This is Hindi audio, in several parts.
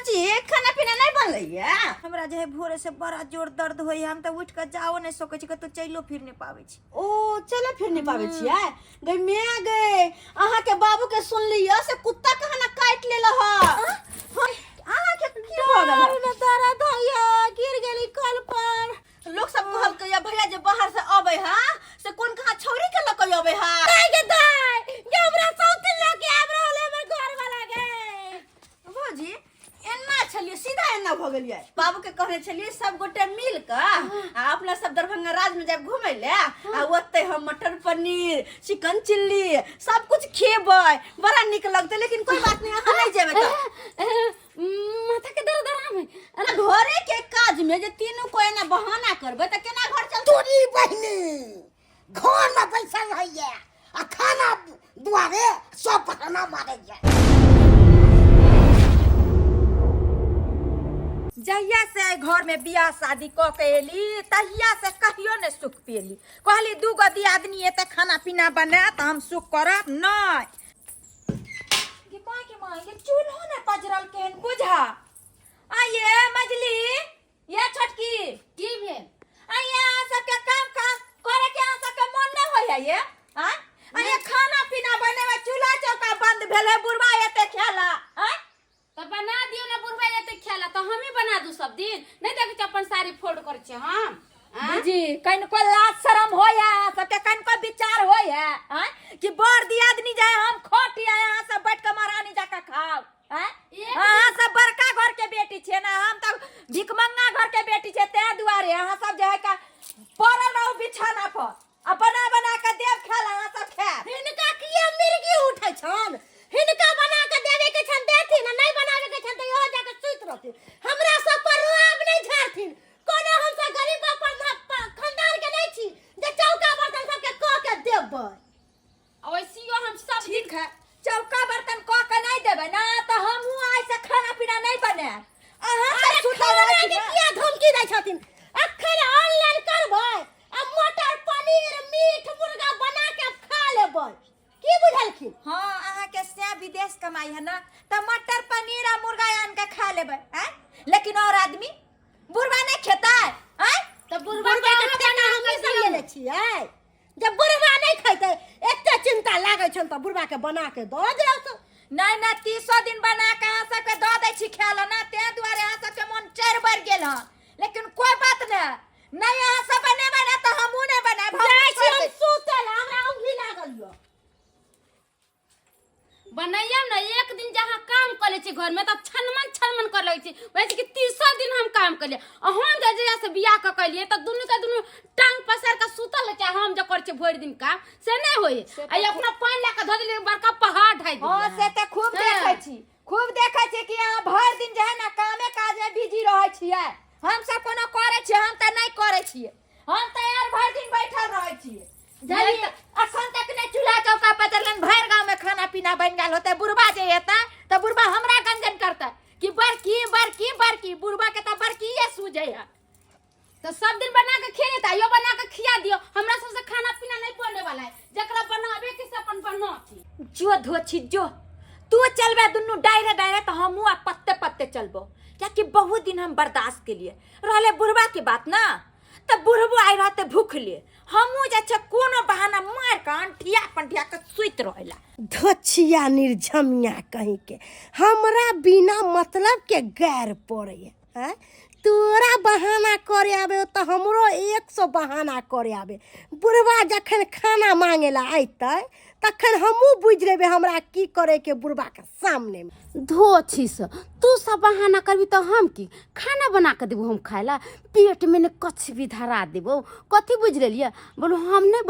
बुची खाना पीना नहीं बनल है? हमरा जे है भोरे से बड़ा जोर दर्द होई, हम त उठ के जाओ नहीं सकै छी, कतो चलो फिर नहीं पावे छी। ओ चलो फिर नहीं पावे छियै गई मैं गई अहाँ के बाबू के सुन लिया से कुत्ता कहाँ ना काट लेला ह अहाँ के की हो गल अरे तारा धैया गिर गेली कल पर। लोग सब कहल के या भैया जे बाहर से आवे हा से कोन कहाँ छौरी के लक आवे हा दाई के दाई जे हमरा सौते लेके आब रहले हमर घर वाला के। भौजी एना छलिए सीधा एना भ गेलिए बाबू के कहने छलिए सब गोटे मिल के आ अपना सब दरभंगा राज में जाब घूमे ले आ ओते हम मटर पनीर चिकन चिल्ली सब कुछ खेबै बड़ा निक लगते लेकिन कोई बात नहीं अहाँ नहीं जेबै त माथा के दर्द आराम है। अरे घरे के काज में जे तीनों को एना बहाना करबै त केना घर चलतै? तोरी बहिनी घर में बैसल रहिए आ खाना दुआरे सब बहाना मारे जाए। जहिया से घर में बियाह शादी क के एली तहिया से कहियो ने सुख पेली। कहली दू गो दियादनी एते खाना पीना बना त हम सुख करब नहीं। के मां ये चूल्हो ने पजरल केन बुझा। आये मजली ये छोटकी की भेल? आये सबके काम करे के सबके मन न होय है ये। आये खाना पीना बनेवा चूल्हा चौका बंद भेले बुढ़वा एते खेला। तो बना दियो ना बुढ़वा एते खेला तो हम ही बना दू सब दिन नहीं देख अपन सारी फोल्ड कर छे हम। जी कहीं को लाज शरम हो या सबके कहीं को विचार हो या कि बड़ दियादनी जाए हम खोटी आए यहाँ सब बैठ के महारानी जाके खाओ। हाँ सब बड़का घर के बेटी छे ना, हम तो भिखमंगा घर के बेटी छे ते दुआरे यहाँ सब जो है का पड़ल रहो बिछाना पर अब बना बना के देव खेला यहाँ सब खा। हिनका किया मिर्गी उठै छन, हिनका बना के देवे के छन देथि ना, नहीं बनावे के छन त यहो जाके सुत रहथि। हमरा सब पर रोब नहीं झारथिन। कोनो हम सब गरीब पर खानदान के नहीं छी जे चौका बर्तन सब के क के देबै। वैसियो हम सब ठीक है चौका बर्तन क के नहीं देबे ना तो हमहू आज से खाना पीना नहीं बने। अहाँ सब सुतल खाना रही के किया धमकी दै छथिन? अखन ऑनलाइन करबै आ मटर पनीर मीट मुर्गा बना के खा लेबै। की बुझलखिन? हाँ अहाँ के से विदेश कमाई है ना तो मटर पनीर और मुर्गा आन के खा लेबे हैं, लेकिन और आदमी बुढ़वा नहीं खाता है तो बुढ़वा के खाना हम सब लेले छियै। जब बुढ़वा नहीं खैते एते चिंता लागै छन त बुढ़वा के बना के द देउ त। नहीं ना 300 दिन बना के अहाँ सबके दऽ दै छी खाय ला ना, ते दुआरे अहाँ सबके मन चढ़ बढ़ गेल हन। लेकिन कोई बात नहीं अहाँ सब बनेबै ना तो हमहू नहीं बनाएब। जाय छी हम सुतल, हमरा ऊँघी लागल यो। बनाइए ना एक दिन जहाँ काम कर ले घर में तब छनमन कर ले वैसे कि 300 दिन हम काम कर लिए हम जहिया से बियाह क कलिए तो दुनू के दुनू टांग पसार के सुतल चाहे हम जो कर भोर दिन काम से नहीं होई। आ अपना पानी ला के धो देले बड़का पहाड़ ढाई दे। हां से त खूब देखै छी, खूब देखै छी कि अहाँ भर दिन जे है ना कामे काज में बिजी रहै छियै। हम सब कोनो करे छी, हम त नहीं करे छियै, हम त यार भर दिन बैठल रहै छियै। जल्दी अखन तक ने चूल्हा चौका पजरलन भर गांव में खाना पीना बन गेल होते। बुढ़वा जे हेता त बुढ़वा हमरा गंजन करता कि बड़की बड़की बड़की बुढ़वा के त बड़की ये सूझे है। तो सब दिन बना के खेले था यो बना के खिया दियो। हमरा सबसे खाना पीना नहीं पड़ने वाला है जकरा बनावे के से अपन बनाती जो धोछी जो तू चलबे दुन्नु डायरे डायरे तो हमहू आ पत्ते पत्ते चलबो, क्या कि बहुत दिन हम बर्दाश्त के लिए रहले बुढ़वा की बात ना। तब बुढ़बो आई रहते भूख लिए हमहू जे छ कोनो बहाना मार के अंठिया पंठिया के सुत रहेला। धोछिया निर्झमिया कहीं के हमरा बिना मतलब के गैर पड़े है। तोरा बहाना करे आवे तो हमरो 100 बहाना करे आवे। बुढ़वा जखन खाना मांगेला आइते तखन हमू बुझ लेबे हमरा की करे के बुढ़वा के सामने में। धोछी से तू सब बहाना करबी तो हम की खाना बना के देबो हम खाइला पेट में ने कछ भी धरा देबो। कथी बुझ लेलिए? बोलो हम नहीं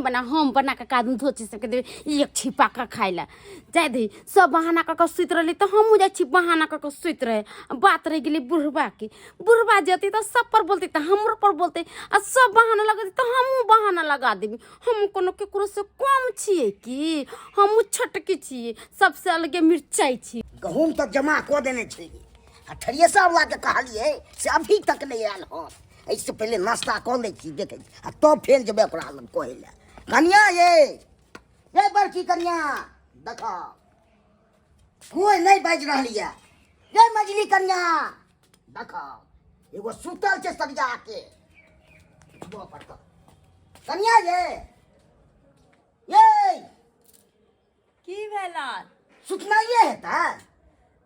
बना हम बना के कादू धोछी सबके देबे एक छिपा के खाइला जाय दे। सब बहाना कर के सुत रहली तो हमहू जाय छी बहाना कर के सुत रहे। बात रह गेली बुढ़वा की, बुढ़वा जती तो सब पर बोलते तो हमरो पर बोलते आ सब बहाना लगा दे तो हमहू बहाना लगा देबी। हम कोनो केकरो से कम छिए की? हमहू छटकी छिए, सबसे अलगे मिर्चाई छी। गहूम तक जमा को देने छी आ थ्रेसर वाला के कहलिए से अभी तक नहीं आयल हो। इससे पहले नाश्ता कर ले छी देखे आ तो फेर जबे ओकरा लग कहले कन्या ये बड़की कन्या देखो कोई नहीं बाज रहली है। गे मजली कन्या देखो एगो सुतल छे सरिया के उठबो पड़तो कन्या ये की भेलन सुतना ये हेता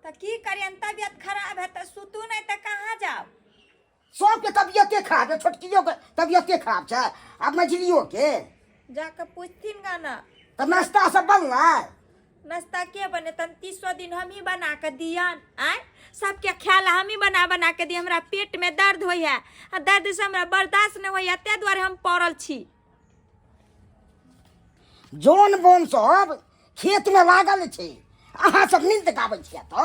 त की करियन तबियत खराब है त सुतू नहीं त कहाँ जाओ सबके तबियते खराब है छोटकियो के तबियते खराब छे अब मजलियो के जाके पूछतीन गा ना तो नाश्ता सब बनला नाश्ता के बने तन 30 दिन हम ही बना के दियन आय सबके ख्याल हम ही बना के दिए हमरा पेट में दर्द होय है आ दर्द से हमरा बर्दाश्त नहीं होय ते द्वारे हम पड़ल छी जोन बोन सब खेत में लागल छे अहाँ सब नींद गाबै छियै तो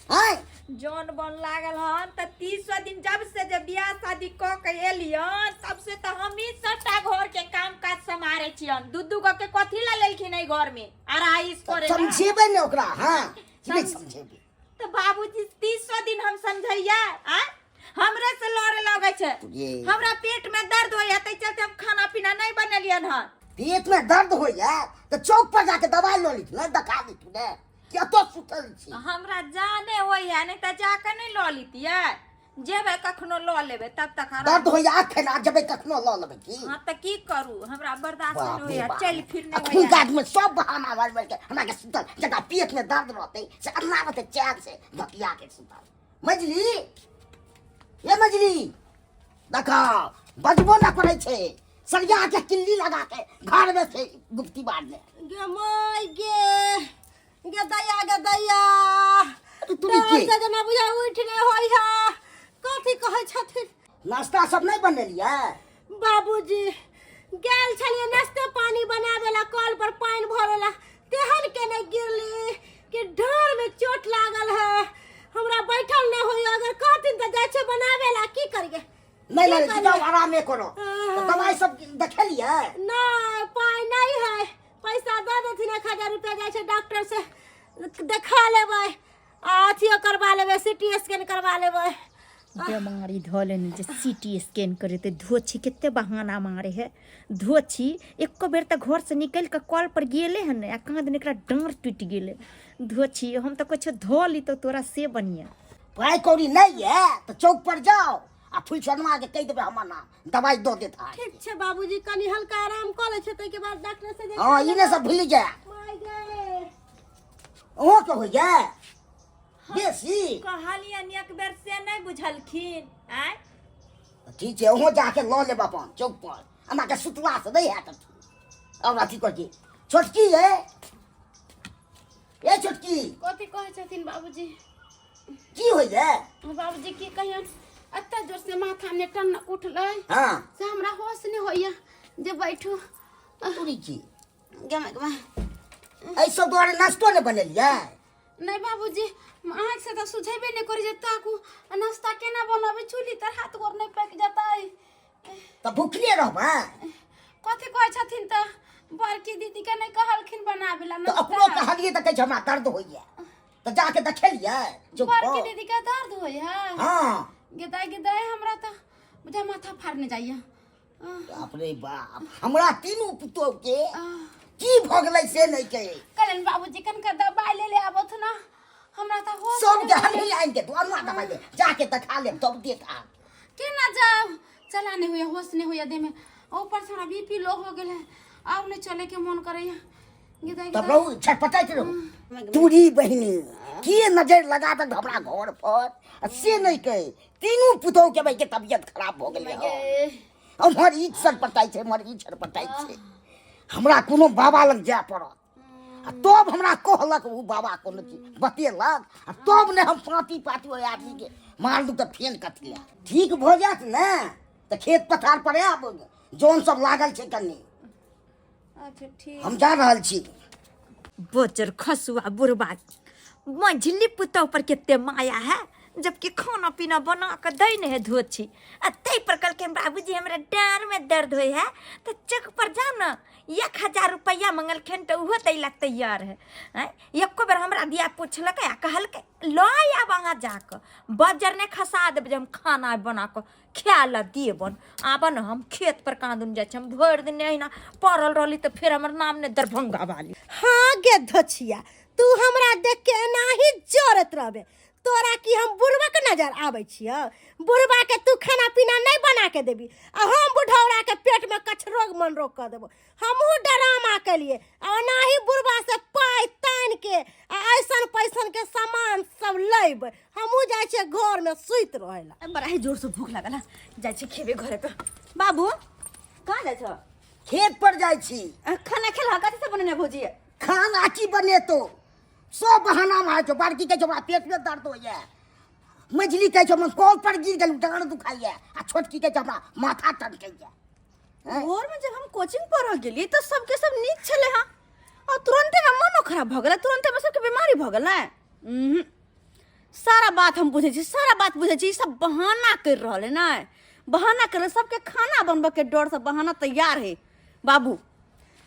हैं जौन बन लागल हन त 30 दिन जब से जब बियाह शादी क के एलियन तब से त हम ही सबटा घर के काम काज समारे छियन दूधू के कथी ला लेलखिन ए घर में आराइस करे समझेबै ने ओकरा हां नहीं समझेबै तो बाबूजी 30 दिन हम समझैया आ हमरे से लड़े लगे छे हमरा पेट में दर्द होय त चलते हम खाना पीना नहीं बनेलियन हन पेट में दर्द होय तो चौक पर जाके दवाई लो ली ना दिखा दी तूने क्या तो सुतल छी हमरा जाने होय है नहीं त जाके नहीं ल लीतिए जेबे कखनो ल लेबे तब तक दर्द होय आखे ना जबे कखनो ल लेबे की हां त की करू हमरा बर्दाश्त नहीं होय चल फिर नहीं अखनी होय गाद में सब बहाना मार के हमरा के सुतल जगह पेट में दर्द रहते से अल्लाह रहते चैन से धकिया के सुतल मजली ये मजली देखा बजबो ना पड़े छे सरिया के किल्ली लगा के घर में से गुप्ती बांधने गे माय गे दैया तू के से जना बुझा उठ ले होई हा कथी कहै छथिन नाश्ता सब नहीं बनेलिए बाबूजी गेल छलिए नाश्ते पानी बनावेला कल पर पानी भरेला तेहन के नहीं गिरली कि ढोर में चोट लागल है हमरा बैठल न होई अगर कहतिन त जाय छे बनावेला की करिए नहीं नहीं जाओ आराम में करो तो दवाई सब देखेलिए ना पाई नहीं है पैसा दे देथिन 1000 रुपया जाय छे डॉक्टर से देखा लेबै अथियो करवा लेबै सीटी स्कैन करवा लेबै बीमारी धोलेनी जे सीटी स्कैन करे ते धोछी केते बहाना मारे है धोछी एको बेर त घर से निकल के कॉल पर गेले हन आ कहां दिन एकरा डांर टूट गेले धोछी हम त कुछ धो ली तो तोरा से बनिया पाई कौड़ी नहीं है तो चौक पर जाओ आ फूल शर्मा के कह देबे हमर नाम दवाई दो देता ठीक छे बाबूजी कनी हल्का आराम कर ले छे तै के बाद डॉक्टर से देख हां इने सब भूल जा माय गे ओ तो हो जा बेसी कहलियन एक बेर से नहीं बुझलखिन आय ठीक है ओहो जाके लो ले अपन चौक पर हमरा के सुतवा से नहीं है त और अथी कर के छोटकी है ए छोटकी कथी कहै छथिन बाबूजी की हो जा बाबूजी की कहियन अत्ता जोर से माथा में टन उठलै हां से हमरा होश नहीं होइया जे बैठू पूरी की गमा ऐसो द्वारे नाश्तो ने बनेलिए नहीं बाबूजी आँख से तो सुझेबे नहीं करी जे ताकू नाश्ता केना बनाबे चूल्ही तर हाथ गोर नहीं पक जाताई त भूखले रहबा कथी कहै छथिन त बड़की दीदी के नहीं कहलखिन बनाबेला तो अपनो कहलिए त कह हमरा दर्द होइए तो जाके देखेलिए चुप बड़की दीदी के दर्द होय है हां गिदाई हमरा त बुझा माथा फाड़ने जाइए बाप रे बाप हमरा तीनों पुतो के की भगलै से नहीं कहे कलन बाबूजी कन का दवाई ले आबत ना हमरा त हो सब के हम ही आइन के तो अन्ना दवाई दे जाके दिखा ले तब देता के ना जाओ चला नहीं हुआ होश नहीं हुआ दे में ऊपर से बीपी लो हो गेल है अब नहीं चले के मन करैया गिदाई तब रहू छटपटाइत रहू तूरी बहिनी की नजर लगा तक हमरा घर पर से नहीं कहे तीनों पुतो के भाई के तबियत खराब हो गेलै हमर ई छटपटाई छै हमर ई छटपटाई छै हमरा कोनो बाबा लग जाय पड़त आ तब हमरा कहलक उ बाबा कोनो चीज बतेलक आ तब ने हम पाती पाती ओइ आदमी के मार दू त फेन कथिया ठीक भ जात ने त खेत पथार पर आब जोन सब लागल छै कनी अच्छा ठीक हम जा रहल छी बोचर खसुआ बुरबा मझली पुतौ पर केते माया है जबकि खाना पीना बना के दै नहीं है धोछी आ तै पर कल के बाबूजी हमरा डार में दर्द होय है तो चक पर जा न 1000 रुपया मंगलखिन तो उहो तै लग तैयार है एको बेर हमरा दिया पूछलक आ कहलक लो आब अहाँ जाके बजर ने खसा देब हम खाना बना के खा ल देबन आबन हम खेत पर कांदुन जाय हम भर दिन एहिना पड़ल रहली तो फिर हमर नाम ने दरभंगा वाली हाँ गे धोछिया तू हमरा देख के नाही जरत रहबे तोरा की हम बुढ़वा के नजर आबै छियै? बुढ़वा के तू खाना पीना नहीं बना के देबी आ हम बुढ़ौरा के पेट में कछरोग मनरोग कर देबो। हमहू ड्रामा के लिए आ नाही बुढ़वा से पाई तान के आ ऐसन पैसन के सामान सब लेबै। हमहू जाय छियै घर में सुइत रहेला। बड़ा ही जोर से भूख लागल है, जाय छी खेबे घरे पे। बाबू कहाँ जाय छ? खेत पर जाइ छी। खाना खेला कथी से बनेने भौजी? खाना की बने तो सब बहाना मारे छो। बड़की कहे छो हमरा पेट में दर्द होइए, मझली कहे छो हम कॉल पर गिर गेल डाँड़ दुखाइए, आ छोटकी कहे छो हमरा माथा टनकैए। भोर में जब हम कोचिंग पढ़ गेली तो सबके सब नीक छले हां, और तुरंते में मनो खराब भ गेल, तुरंते में सबके बीमारी भ गेल है। सारा बात हम बुझे छी, सारा बात बुझे छी। सब बहाना कर रहले ना, बहाना कर सबके खाना बनबे के डर से बहाना तैयार है। बाबू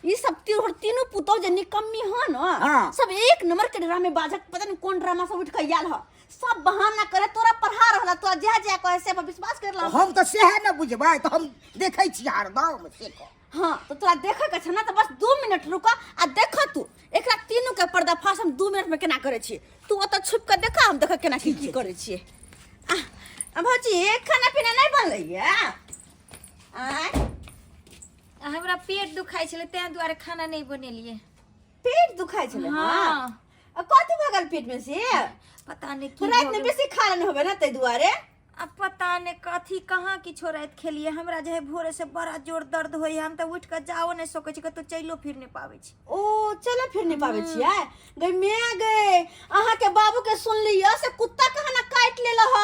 ये सब तीनों पुतौ जे निकम्मी ह न, हाँ। सब एक नंबर के ड्रामे बाजक, पता नहीं कौन ड्रामा सब उठ के आयल ह। सब बहाना करे, तोरा पढ़ा रहला, तोरा जा जा कहे से पर विश्वास करला। हम तो सेहे न बुझबै, तो हम देखै छी हरदम से को। हाँ तो तोरा देखे के छ ना, तो बस 2 मिनट रुक आ देख तू एकरा तीनों के पर्दाफाश हम 2 मिनट में केना करे छी। तू ओत छुप के देखा, हम देख केना की करे छी। भौजी खाना पीना नहीं बनलै आ? हमरा पेट दुखाई छले तें दुआरे खाना नहीं बनेलिए। पेट दुखाई छले? हाँ। कथी भ गेल पेट में से? पता नहीं की रात में बेसी खा लेने होबे ना, तै दुआरे। अब पता नहीं कथी कहाँ की छोरात खेलिए। हमरा जे है भोरे से बड़ा जोर दर्द होई, हम तो उठ के जाओ नहीं सकै छी, कतो चलो फिर नहीं पावे छी। ओ चलो फिर नहीं पावे छी। गई मैं गए अहाँ के बाबू के सुन लियो से कुत्ता कहाँ ना काट लेला ह।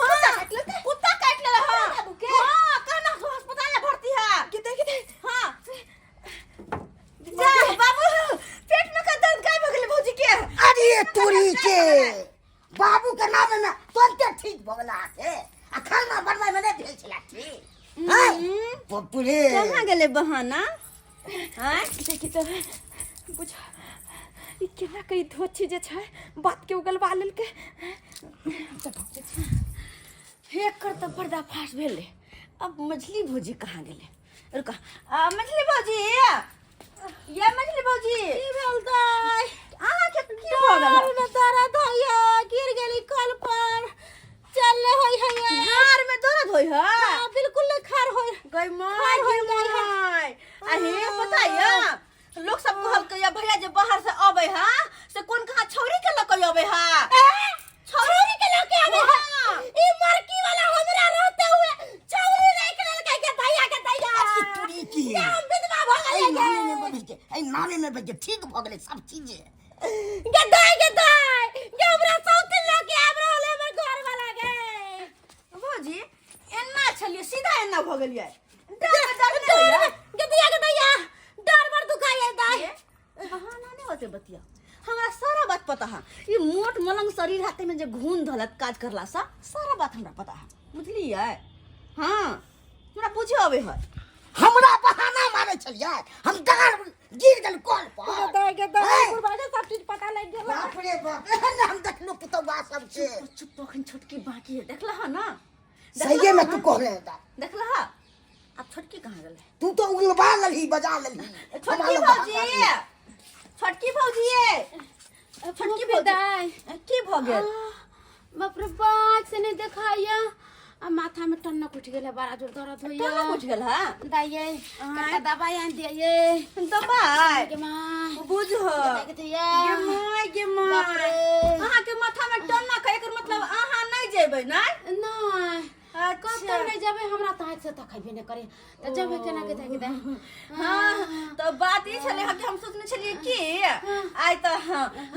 हां कुत्ता काट लेला ह बाबू के। हां कहना अस्पताल में भर्ती है। किते हां जा बाबू पेट में का दर्द काय भ गेल भौजी के? अरे तोरी के बाबू के नाम में तुरंते ठीक भ गेला के। आ खाना बनबै में नहीं भेल छला की। हां बपुरे कहाँ गेले बहाना? हां देखि तो बुझ ई केना कई धोछी जे छै बात के उगलवा लेल के। हे कर तो पर्दाफाश भेले। अब मछली भौजी कहाँ गेले? रुका मछली भौजी, ये मछली भौजी की भेल दाई? अहाँ के की भ गेल? में दर्द होइए, गिर गेली कल पर, चलले होई है। घर में दर्द होई है? हां बिल्कुल नहीं खार होई। गई माय होई माय। अहे पता है लोग सब कहल के या भैया जे बाहर से आवे है से कौन कहाँ छौरी के लक आवे है। छौरी के लके आवे है? ई मरकी वाला हमरा रहते हुए छौरी नहीं के लके के भैया के दैया। तोरी की हम विधवा भ ऐ गेलै। नामे में बनि के, ऐ नामे में बनि के ठीक भ गेलै सब चीजे। गदाई के हमरा सौते लके आब रहले हमर घर वाला गे। भौजी एना छलिए सीधा एना भ गेलिए। डर गदिया डर बर दुखाइए दाई। बहाना नहीं होते बतिया, हमरा सारा बात पता है। ये मोट मलंग शरीर हाथे में जो घून धलत काज करला सा सारा बात हमरा पता है, बुझलिए? हाँ हमरा पूछे अबे है। हमरा बहाना मारे छलिए, हम डाँड़ गिर गेल कॉल पर। दाई बुढ़वा के सब चीज पता लग गेल। बाप रे बाप, एहन हम देखलू पुतौआ सब के। चुप अखन छोटकी बाकी है, देखला है ना? सही में तू कह रहे था। देखला है? अब छोटकी कहाँ गेले? तू तो उलवा लली, बजा लली। छोटकी भौजी, छोटकी भौजी, छोटकी भौजी दाई की भ गेल? बाप रे बात से नहीं देखाइया। आ माथा में टन्नक उठ गेल, बड़ा जोर दर्द होइया। टन्नक उठ गेल है? दाइये कता दवाई आन दिए। दवाई के मां बुझ के दिया। गे बाप माय रे। अहाँ के माथा में टन्नक है, एकर मतलब अहाँ नहीं जेबै ना? नहीं कब अच्छा। तक नहीं जाबे, हमरा तो हाथ से तकबे नहीं करे त जाबे केना के देख दे। हाँ तो बात ई छले कि हम सोचने छलिए कि आइ तो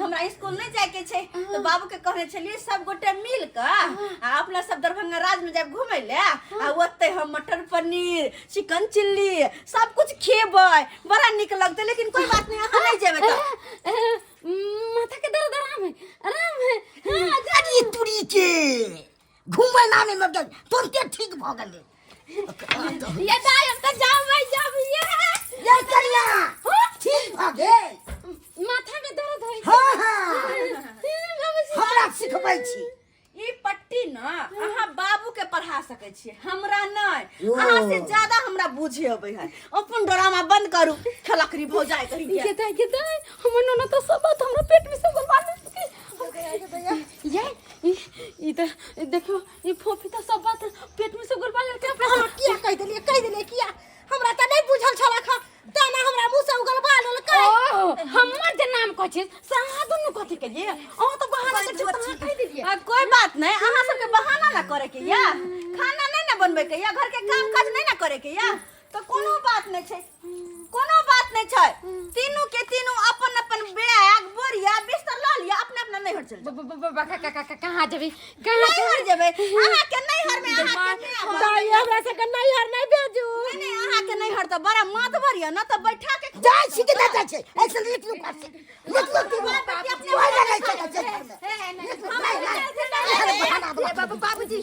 हमरा स्कूल नहीं जाए के छै, तो बाबू के कहने छलिए सब गोटे मिल के आ अपना सब दरभंगा राज में जाब घूमे ले, आ ओते हम मटर पनीर चिकन चिल्ली सब कुछ खेबै, बड़ा निक लगते। लेकिन कोई बात नहीं, अहाँ नहीं जेबै तो माथा के दर्द आराम है। अरे तोरी के घूमे नामे में गल तुरंते ठीक भ गेलै। ये दाई हम त जाबै ये करिया ठीक भ गेल। माथा में दर्द होई। हाँ हाँ हमरा सिखबै छी। ई पट्टी न अहाँ बाबू के पढ़ा सकै छियै, हमरा नहीं। ओ। अहाँ से ज्यादा हमरा बुझे अबै है। अपन ड्रामा बंद करू, खलकरी भौजाई करी के। के दाई हमर नोना तो सब बात हमरा पेट में सब बात ये ई तो देखो ई फोफी तो सब बात पेट में से गुलबा लेके अपना हम किया कह देलिए किया हमरा त नहीं बुझल छला खा ताना हमरा मुंह से उगल बाल होल का ओ हमर जे नाम कहै छै सहा दुनु कथि के लिए ओ तो बहाना के छुता कह दिलिए कोई बात नहीं, अहाँ सबके बहाना ना करे के या, खाना नहीं ना बनबे के या, घर के काम काज नहीं ना करे के या, तो कोनो बात नहीं छै, कोनो बात नहीं छै। तीनों के तीनों अपन अपन बैग बोरिया बिस्तर ला लिया, अपने अपना नहीं हट चल कहां जेबी नहीं हर जेबे, अहाँ के नहीं हर में अहाँ के नहीं दाई हमरा से के नहीं हर नहीं भेजू नहीं अहाँ के नहीं हर तो बड़ा मात भरिया ना तो बैठा के जाय सीधे ना जाय छै ऐसे निकलू कर से निकलू तू वही लगे छै बाबूजी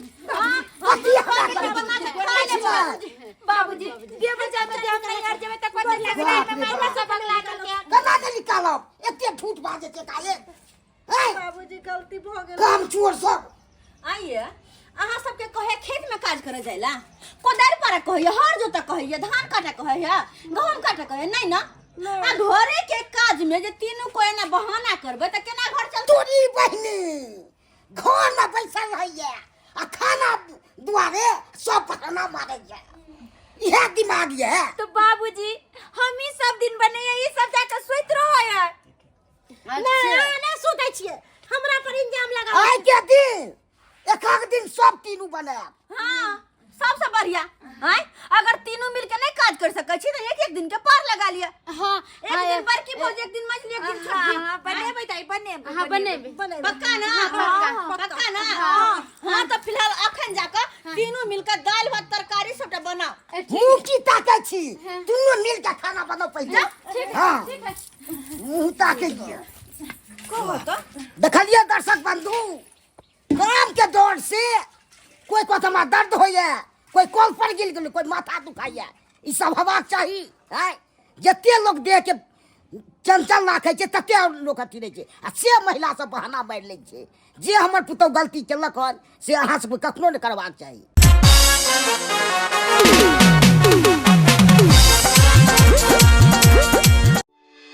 बाबूजी दे बजा में हम नहीं हर जेबे त कोई लगे नहीं मैं सब बगला के कना दे निकालो एते ठूठ बाजे छै काले बाबूजी गलती भ गेल। काम चोर सब आइए अहाँ सबके कहे खेत में काज करे जाइला, कोदारि पारा कहिए, हर जोता कहिए, धान काटा कहिए, गहूम काटा कहिए, नहीं ना आ घरे के काज में जे तीनों कोई ना बहाना करबे त केना घर चलते। तोरी बहिनी घर में बैसल रहिए आ खाना दुआरे सब पकना मारे जाए यह दिमाग ये तो बाबूजी हम ही सब दिन बने ये सब जाकर सोइत रहो यार। ना सुतै छियै हमरा पर इंजाम लगा आइ के दिन एक दिन सब तीनों बने हां सबसे बढ़िया हैं, अगर तीनों मिलके नहीं काज कर सकै छी त एक एक दिन के पार लगा लिया। हां एक दिन बड़की भौजी, एक दिन मछली, एक दिन छोटकी। हां बनेबे ताई बनेबे हां बनेबे पक्का ना? पक्का ना? हां तो फिलहाल अखन जाकर तीनों मिलकर दाल भात तरकारी सबटा बनाओ। मुंह की ताके छी दुनू मिल के खाना बनाओ पहले हां मुंह ताके को तो देखलिए दर्शक बंधु काम के दौर से कोई कथमा दर्द होइए, कोई कॉल पर गिर गेल, कोई माथा दुखाइए, ई सब हेबाक चाही है। जते लोग देह के चंचल राखे छै तते लोग अथी रहे छै आ से महिला सब बहाना मारि लै छै। जे हमर पुतौ गलती केलक हन से अहाँ सब कखनो नहि करबाक चाही।